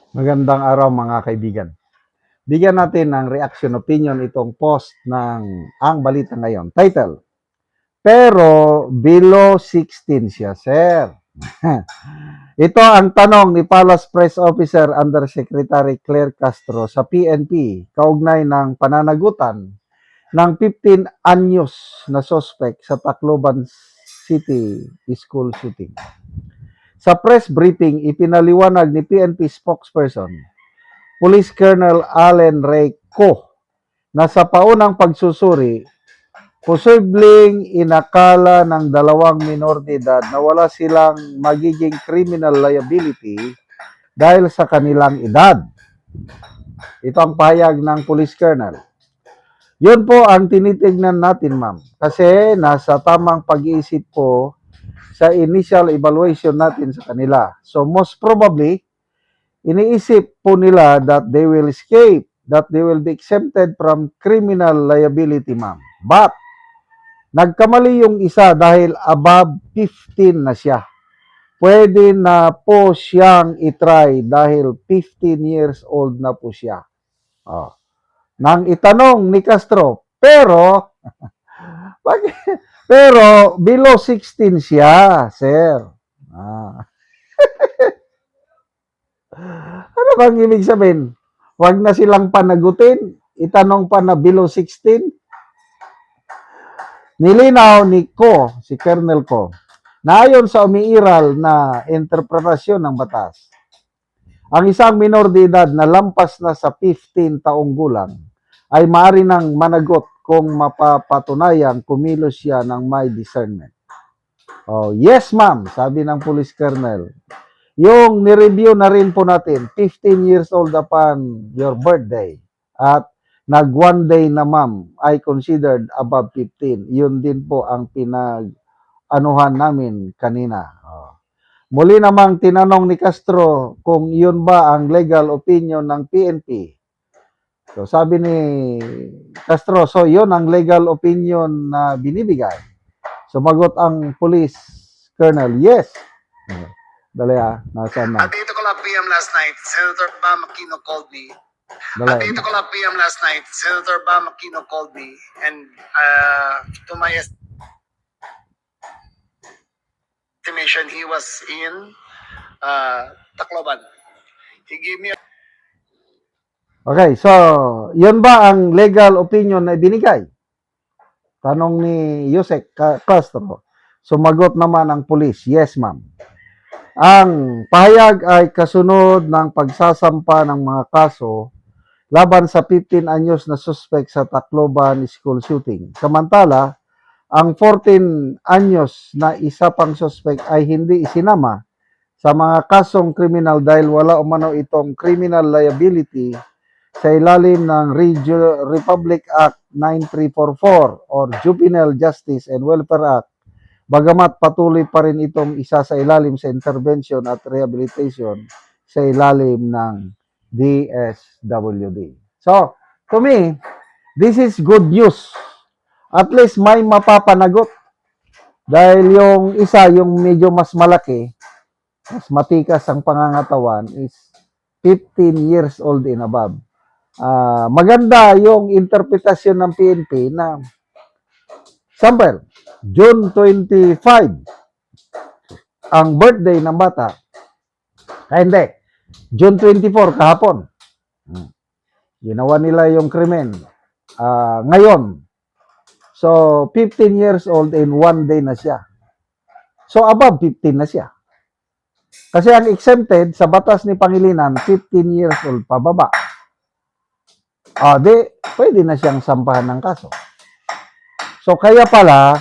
Magandang araw mga kaibigan. Bigyan natin ng reaction opinion itong post ng Ang Balita Ngayon. Title, pero below 16 siya, sir. Ito ang tanong ni Palace Press Officer Undersecretary Claire Castro sa PNP kaugnay ng pananagutan ng 15 anyos na suspect sa Tacloban City school shooting. Sa press briefing, ipinaliwanag ni PNP spokesperson Police Colonel Allen Ray Co na sa paunang pagsusuri, posibleng inakala ng dalawang minor de edad na wala silang magiging criminal liability dahil sa kanilang edad. Ito ang pahayag ng Police Colonel. Yun po ang tinitignan natin, ma'am. Kasi nasa tamang pag-iisip po sa initial evaluation natin sa kanila. So most probably, iniisip po nila that they will escape, that they will be exempted from criminal liability, ma'am. But, nagkamali yung isa dahil above 15 na siya. Pwede na po siyang itry dahil 15 years old na po siya. Oh. Nang itanong ni Castro, pero, pero below 16 siya, sir. Ah. Ano bang ibig sabihin? Huwag na silang panagutin. Itanong pa na below 16. Nilinaw ni Ko, si Colonel Ko, na ayon sa umiiral na interpretasyon ng batas, ang isang minor de edad na lampas na sa 15 taong gulang ay maaari nang managot kung mapapatunayan kumilos siya ng may discernment. Oh, yes ma'am, sabi ng police colonel. Yung ni-review na rin po natin, 15 years old upon your birthday. At nag one day na ma'am ay considered above 15. Yun din po ang pinag-anuhan namin kanina. Oh. Muli namang tinanong ni Castro kung yun ba ang legal opinion ng PNP. So sabi ni Castro, so yun ang legal opinion na binibigay. Sumagot ang police colonel, yes. Dali nasaan na? At 8 o'clock p.m. last night, Senator Bam Aquino called me. Dali. At 8 o'clock p.m. last night, Senator Bam Aquino called me and to my estimation, he was in Tacloban. He gave me Okay, so yun ba ang legal opinion na ibinigay? Tanong ni Yusek Castro. Sumagot naman ang pulis, yes ma'am. Ang pahayag ay kasunod ng pagsasampa ng mga kaso laban sa 15 anyos na suspect sa Tacloban school shooting. Samantala, ang 14 anyos na isa pang suspect ay hindi isinama sa mga kasong kriminal dahil wala umano itong criminal liability sa ilalim ng Republic Act 9344 or Juvenile Justice and Welfare Act. Bagamat patuloy pa rin itong isa sa ilalim sa intervention at rehabilitation sa ilalim ng DSWD. So, to me, this is good news. At least may mapapanagot. Dahil yung isa, yung medyo mas malaki, mas matikas ang pangangatawan is 15 years old and above. Maganda yung interpretasyon ng PNP na sample, June 25, ang birthday ng bata. Hindi, June 24, kahapon. Ginawa nila yung krimen. Ngayon, so 15 years old and one day na siya. So above 15 na siya. Kasi ang exempted sa batas ni Pangilinan, 15 years old pababa. Pwede na siyang sampahan ng kaso. So kaya pala,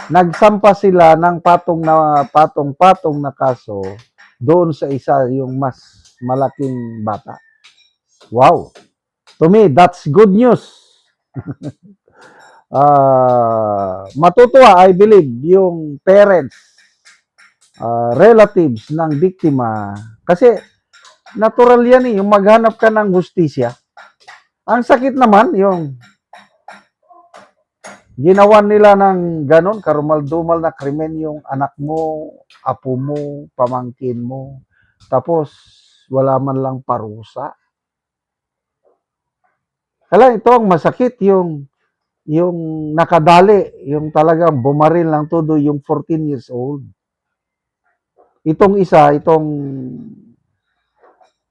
nagsampa sila ng patong-patong na kaso doon sa isa yung mas malaking bata. Wow! To me, that's good news. Matutuwa, I believe, yung parents, relatives ng biktima. Kasi natural yan yung maghanap ka ng hustisya. Ang sakit naman, yung ginawa nila ng ganon, karumal-dumal na krimen yung anak mo, apo mo, pamangkin mo. Tapos, wala man lang parusa. Kaya ito ang masakit, yung nakadali, yung talagang bumaril ng todo yung 14 years old. Itong isa, itong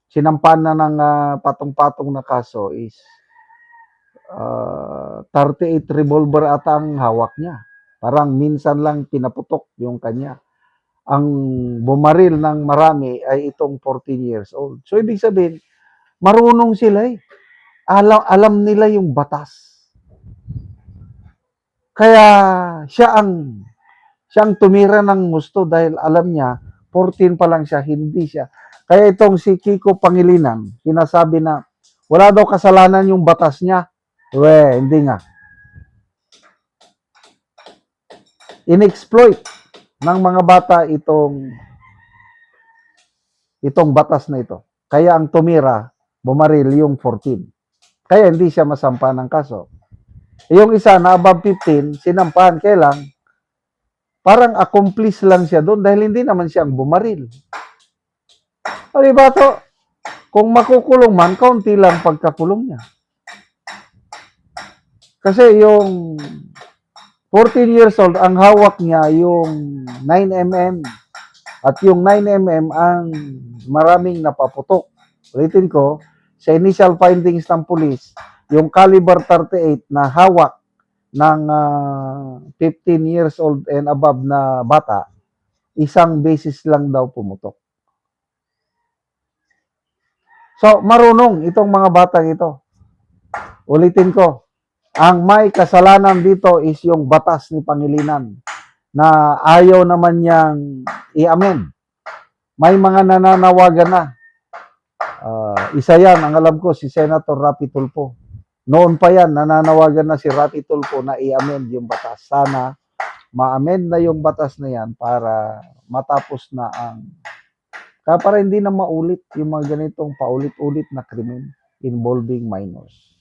sinampahan na ng patong-patong na kaso is 38 revolver ata ang hawak niya. Parang minsan lang pinaputok yung kanya. Ang bumaril ng marami ay itong 14 years old. So, ibig sabihin, marunong sila eh. Alam nila yung batas. Kaya siyang tumira ng gusto dahil alam niya, 14 pa lang siya, hindi siya. Kaya itong si Kiko Pangilinan, sinasabi na, wala daw kasalanan yung batas niya. Hindi nga. In-exploit ng mga bata itong batas na ito. Kaya ang tumira, bumaril yung 14. Kaya hindi siya masampa ng kaso. Yung isa na above 15, sinampahan. Kailang, parang accomplice lang siya doon dahil hindi naman siyang bumaril. O diba to? Kung makukulong man, kaunti lang pagkakulong niya. Kasi yung 14 years old, ang hawak niya yung 9mm. At yung 9mm ang maraming napaputok. Ulitin ko, sa initial findings ng police, yung caliber 38 na hawak ng 15 years old and above na bata, isang beses lang daw pumutok. So, marunong itong mga batang ito. Ulitin ko, ang may kasalanan dito is yung batas ni Pangilinan na ayaw naman niyang i-amend. May mga nananawagan na. Isa yan, ang alam ko, si Senator Rapi Tulfo. Noon pa yan, nananawagan na si Rapi Tulfo na i-amend yung batas. Sana ma-amend na yung batas na yan para matapos na kaya para hindi na maulit yung mga ganitong paulit-ulit na krimen involving minors.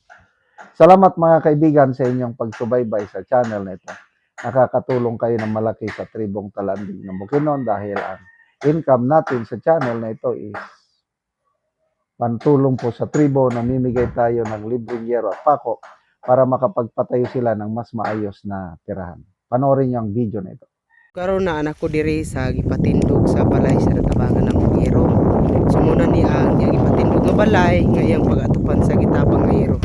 Salamat mga kaibigan sa inyong pagsubaybay sa channel na ito. Nakakatulong kayo ng malaki sa tribong Talandig ng Bukidnon dahil ang income natin sa channel na ito is pantulong po sa tribo. Namimigay tayo ng libreng yero at pako para makapagpatayo sila ng mas maayos na tirahan. Panoorin niyo ang video na ito. Karon na anak ko diri sa gipatindog sa balay sa natabangan ng Iro. Sumuna ni ang gipatindog nga balay nga iyang pag-atupan sa gitabang nga Iro.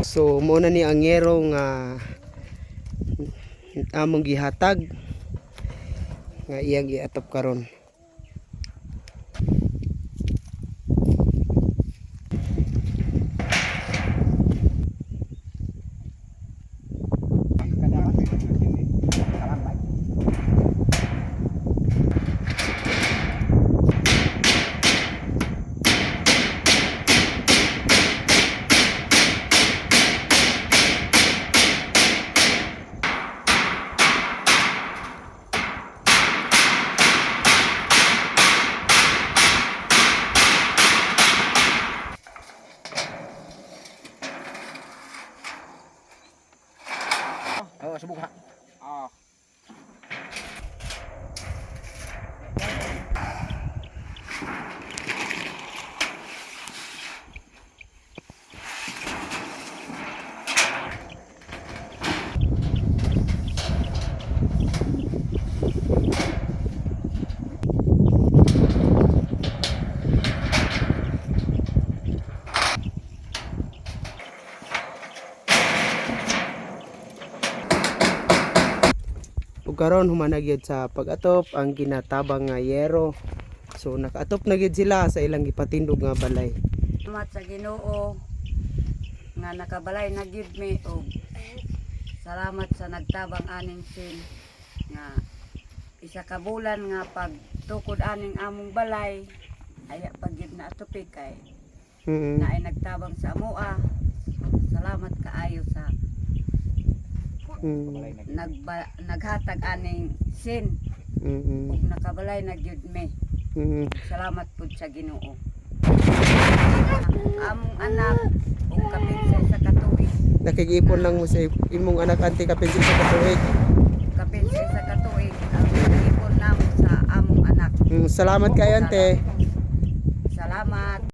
So muna ni ang Iro nga among gihatag nga iyang giatop karon. Subok ha. Ug karon humana gyud sa pag-atop ang ginatabang nga yero. So nakaatop na gyud sila sa ilang gipatindog nga balay. Salamat sa Ginoo nga nakabalay na gyud mi og salamat sa nagtabang aning sin nga isa ka bulan nga pagtukod aning among balay aya pag gyud na atupi kay na ay nagtabang sa amoa. Salamat kaayo sa naghatag aning sin ug nakabalay na gyud mi. Salamat pud sa Ginoo. Among anak ug kapin sa isa ka tuig. Nakikipon lang mo sa imong anak anti kapin sa katuig. Kapin sa isa ka tuig ang ipon namo sa among anak. Salamat kayo ante. Salamat. Salamat.